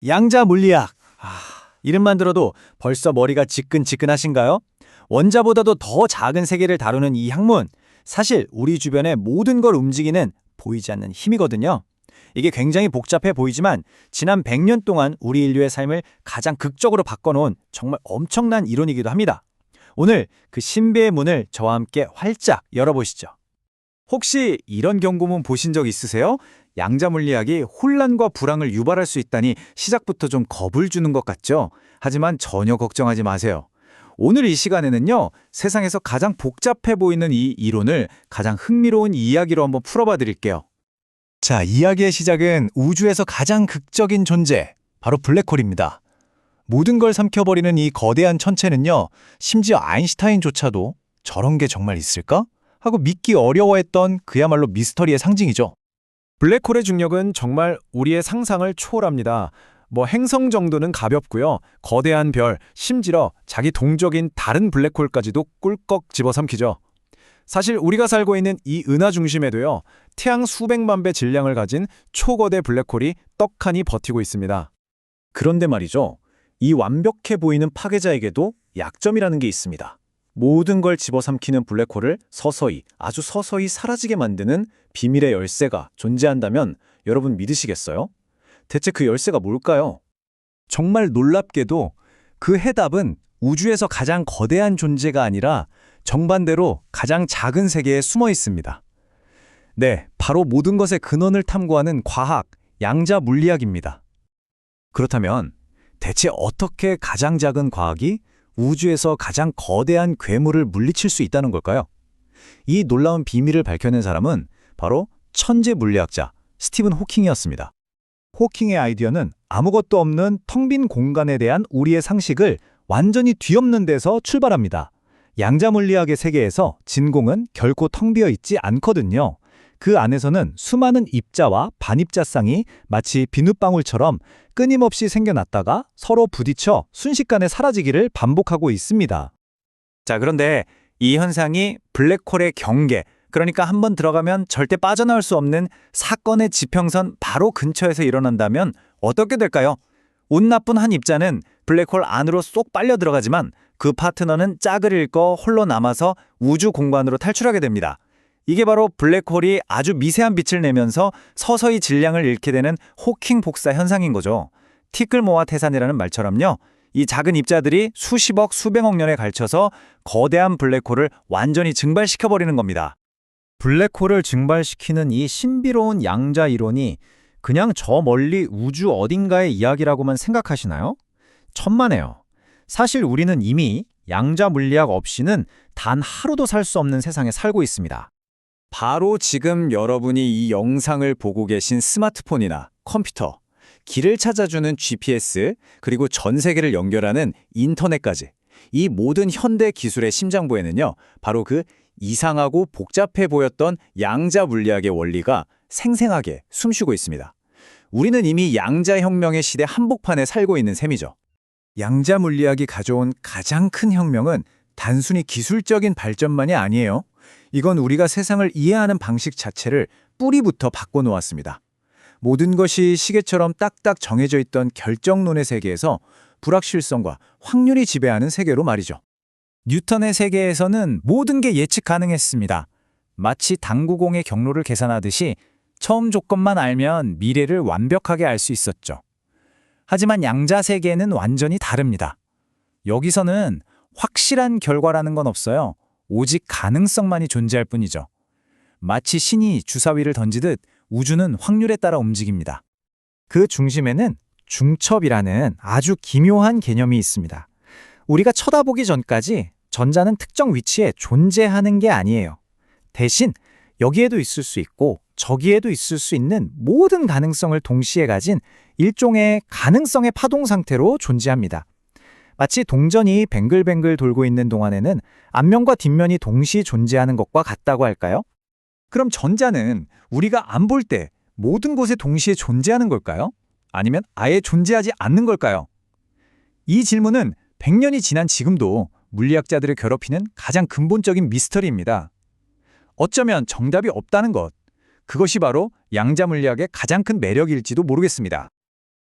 양자 물리학. 이름만 들어도 벌써 머리가 지끈지끈하신가요? 원자보다도 더 작은 세계를 다루는 이 학문, 사실 우리 주변의 모든 걸 움직이는 보이지 않는 힘이거든요. 이게 굉장히 복잡해 보이지만 지난 100년 동안 우리 인류의 삶을 가장 극적으로 바꿔놓은 정말 엄청난 이론이기도 합니다. 오늘 그 신비의 문을 저와 함께 활짝 열어보시죠. 혹시 이런 경고문 보신 적 있으세요? 양자 물리학이 혼란과 불황을 유발할 수 있다니 시작부터 좀 겁을 주는 것 같죠? 하지만 전혀 걱정하지 마세요. 오늘 이 시간에는요, 세상에서 가장 복잡해 보이는 이 이론을 가장 흥미로운 이야기로 한번 풀어봐 드릴게요. 자, 이야기의 시작은 우주에서 가장 극적인 존재, 바로 블랙홀입니다. 모든 걸 삼켜버리는 이 거대한 천체는요, 심지어 아인슈타인조차도 저런 게 정말 있을까? 하고 믿기 어려워했던 그야말로 미스터리의 상징이죠. 블랙홀의 중력은 정말 우리의 상상을 초월합니다. 행성 정도는 가볍고요. 거대한 별, 심지어 자기 동적인 다른 블랙홀까지도 꿀꺽 집어삼키죠. 사실 우리가 살고 있는 이 은하 중심에도요. 태양 수백만 배 질량을 가진 초거대 블랙홀이 떡하니 버티고 있습니다. 그런데 말이죠. 이 완벽해 보이는 파괴자에게도 약점이라는 게 있습니다. 모든 걸 집어삼키는 블랙홀을 서서히, 아주 서서히 사라지게 만드는 비밀의 열쇠가 존재한다면 여러분 믿으시겠어요? 대체 그 열쇠가 뭘까요? 정말 놀랍게도 그 해답은 우주에서 가장 거대한 존재가 아니라 정반대로 가장 작은 세계에 숨어 있습니다. 네, 바로 모든 것의 근원을 탐구하는 과학, 양자 물리학입니다. 그렇다면 대체 어떻게 가장 작은 과학이 우주에서 가장 거대한 괴물을 물리칠 수 있다는 걸까요? 이 놀라운 비밀을 밝혀낸 사람은 바로 천재 물리학자 스티븐 호킹이었습니다. 호킹의 아이디어는 아무것도 없는 텅 빈 공간에 대한 우리의 상식을 완전히 뒤엎는 데서 출발합니다. 양자 물리학의 세계에서 진공은 결코 텅 비어 있지 않거든요. 그 안에서는 수많은 입자와 반입자쌍이 마치 비눗방울처럼 끊임없이 생겨났다가 서로 부딪혀 순식간에 사라지기를 반복하고 있습니다. 자, 그런데 이 현상이 블랙홀의 경계, 그러니까 한번 들어가면 절대 빠져나올 수 없는 사건의 지평선 바로 근처에서 일어난다면 어떻게 될까요? 운 나쁜 한 입자는 블랙홀 안으로 쏙 빨려 들어가지만 그 파트너는 짝을 잃고 홀로 남아서 우주 공간으로 탈출하게 됩니다. 이게 바로 블랙홀이 아주 미세한 빛을 내면서 서서히 질량을 잃게 되는 호킹 복사 현상인 거죠. 티끌모아 태산이라는 말처럼요. 이 작은 입자들이 수십억, 수백억 년에 걸쳐서 거대한 블랙홀을 완전히 증발시켜버리는 겁니다. 블랙홀을 증발시키는 이 신비로운 양자 이론이 그냥 저 멀리 우주 어딘가의 이야기라고만 생각하시나요? 천만에요. 사실 우리는 이미 양자 물리학 없이는 단 하루도 살 수 없는 세상에 살고 있습니다. 바로 지금 여러분이 이 영상을 보고 계신 스마트폰이나 컴퓨터, 길을 찾아주는 GPS, 그리고 전 세계를 연결하는 인터넷까지 이 모든 현대 기술의 심장부에는요, 바로 그 이상하고 복잡해 보였던 양자 물리학의 원리가 생생하게 숨쉬고 있습니다. 우리는 이미 양자 혁명의 시대 한복판에 살고 있는 셈이죠. 양자 물리학이 가져온 가장 큰 혁명은 단순히 기술적인 발전만이 아니에요. 이건 우리가 세상을 이해하는 방식 자체를 뿌리부터 바꿔놓았습니다. 모든 것이 시계처럼 딱딱 정해져 있던 결정론의 세계에서 불확실성과 확률이 지배하는 세계로 말이죠. 뉴턴의 세계에서는 모든 게 예측 가능했습니다. 마치 당구공의 경로를 계산하듯이 처음 조건만 알면 미래를 완벽하게 알 수 있었죠. 하지만 양자 세계는 완전히 다릅니다. 여기서는 확실한 결과라는 건 없어요. 오직 가능성만이 존재할 뿐이죠. 마치 신이 주사위를 던지듯 우주는 확률에 따라 움직입니다. 그 중심에는 중첩이라는 아주 기묘한 개념이 있습니다. 우리가 쳐다보기 전까지 전자는 특정 위치에 존재하는 게 아니에요. 대신 여기에도 있을 수 있고 저기에도 있을 수 있는 모든 가능성을 동시에 가진 일종의 가능성의 파동 상태로 존재합니다. 마치 동전이 뱅글뱅글 돌고 있는 동안에는 앞면과 뒷면이 동시에 존재하는 것과 같다고 할까요? 그럼 전자는 우리가 안 볼 때 모든 곳에 동시에 존재하는 걸까요? 아니면 아예 존재하지 않는 걸까요? 이 질문은 100년이 지난 지금도 물리학자들을 괴롭히는 가장 근본적인 미스터리입니다. 어쩌면 정답이 없다는 것, 그것이 바로 양자 물리학의 가장 큰 매력일지도 모르겠습니다.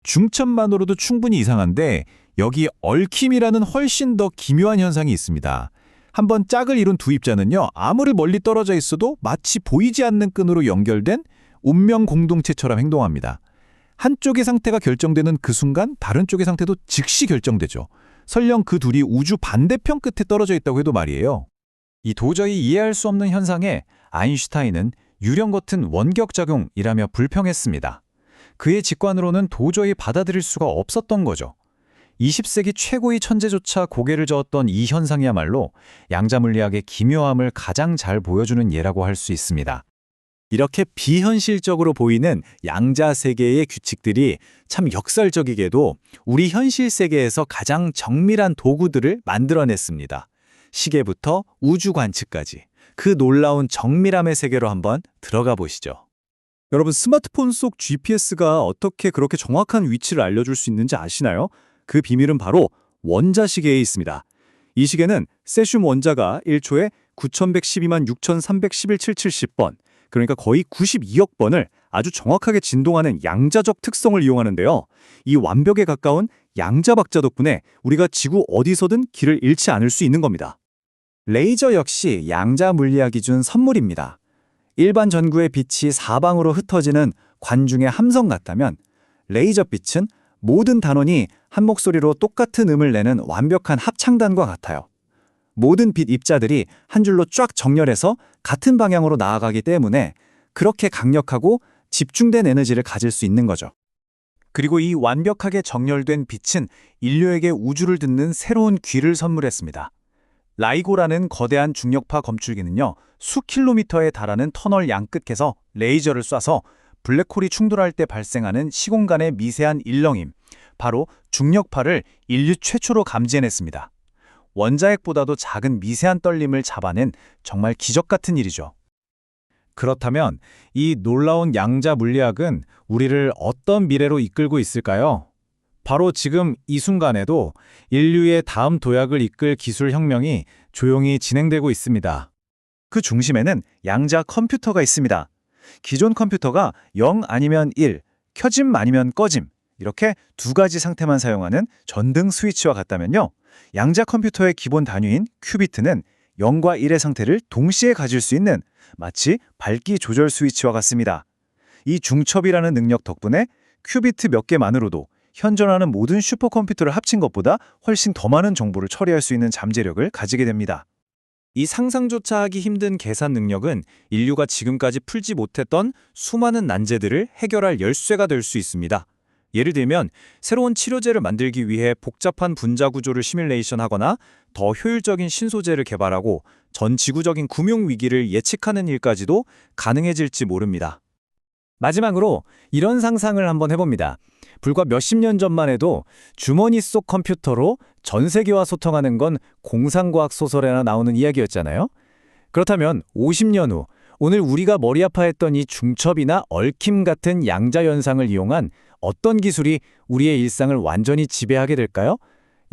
중첩만으로도 충분히 이상한데 여기 얽힘이라는 훨씬 더 기묘한 현상이 있습니다. 한번 짝을 이룬 두 입자는요, 아무리 멀리 떨어져 있어도 마치 보이지 않는 끈으로 연결된 운명 공동체처럼 행동합니다. 한쪽의 상태가 결정되는 그 순간 다른 쪽의 상태도 즉시 결정되죠. 설령 그 둘이 우주 반대편 끝에 떨어져 있다고 해도 말이에요. 이 도저히 이해할 수 없는 현상에 아인슈타인은 유령 같은 원격작용이라며 불평했습니다. 그의 직관으로는 도저히 받아들일 수가 없었던 거죠. 20세기 최고의 천재조차 고개를 저었던 이 현상이야말로 양자물리학의 기묘함을 가장 잘 보여주는 예라고 할 수 있습니다. 이렇게 비현실적으로 보이는 양자 세계의 규칙들이 참 역설적이게도 우리 현실 세계에서 가장 정밀한 도구들을 만들어냈습니다. 시계부터 우주 관측까지 그 놀라운 정밀함의 세계로 한번 들어가 보시죠. 여러분, 스마트폰 속 GPS가 어떻게 그렇게 정확한 위치를 알려줄 수 있는지 아시나요? 그 비밀은 바로 원자시계에 있습니다. 이 시계는 세슘 원자가 1초에 9112만 6311,770번, 그러니까 거의 92억 번을 아주 정확하게 진동하는 양자적 특성을 이용하는데요. 이 완벽에 가까운 양자박자 덕분에 우리가 지구 어디서든 길을 잃지 않을 수 있는 겁니다. 레이저 역시 양자 물리학이 준 선물입니다. 일반 전구의 빛이 사방으로 흩어지는 관중의 함성 같다면 레이저 빛은 모든 단원이 한 목소리로 똑같은 음을 내는 완벽한 합창단과 같아요. 모든 빛 입자들이 한 줄로 쫙 정렬해서 같은 방향으로 나아가기 때문에 그렇게 강력하고 집중된 에너지를 가질 수 있는 거죠. 그리고 이 완벽하게 정렬된 빛은 인류에게 우주를 듣는 새로운 귀를 선물했습니다. 라이고라는 거대한 중력파 검출기는요, 수킬로미터에 달하는 터널 양끝에서 레이저를 쏴서 블랙홀이 충돌할 때 발생하는 시공간의 미세한 일렁임, 바로 중력파를 인류 최초로 감지해냈습니다. 원자핵보다도 작은 미세한 떨림을 잡아낸 정말 기적 같은 일이죠. 그렇다면 이 놀라운 양자 물리학은 우리를 어떤 미래로 이끌고 있을까요? 바로 지금 이 순간에도 인류의 다음 도약을 이끌 기술 혁명이 조용히 진행되고 있습니다. 그 중심에는 양자 컴퓨터가 있습니다. 기존 컴퓨터가 0 아니면 1, 켜짐 아니면 꺼짐, 이렇게 두 가지 상태만 사용하는 전등 스위치와 같다면요, 양자 컴퓨터의 기본 단위인 큐비트는 0과 1의 상태를 동시에 가질 수 있는 마치 밝기 조절 스위치와 같습니다. 이 중첩이라는 능력 덕분에 큐비트 몇 개만으로도 현존하는 모든 슈퍼컴퓨터를 합친 것보다 훨씬 더 많은 정보를 처리할 수 있는 잠재력을 가지게 됩니다. 이 상상조차 하기 힘든 계산 능력은 인류가 지금까지 풀지 못했던 수많은 난제들을 해결할 열쇠가 될 수 있습니다. 예를 들면 새로운 치료제를 만들기 위해 복잡한 분자 구조를 시뮬레이션하거나 더 효율적인 신소재를 개발하고 전 지구적인 금융 위기를 예측하는 일까지도 가능해질지 모릅니다. 마지막으로 이런 상상을 한번 해봅니다. 불과 몇십 년 전만 해도 주머니 속 컴퓨터로 전 세계와 소통하는 건 공상과학 소설에나 나오는 이야기였잖아요. 그렇다면 50년 후 오늘 우리가 머리 아파했던 이 중첩이나 얽힘 같은 양자 현상을 이용한 어떤 기술이 우리의 일상을 완전히 지배하게 될까요?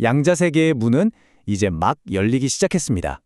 양자 세계의 문은 이제 막 열리기 시작했습니다.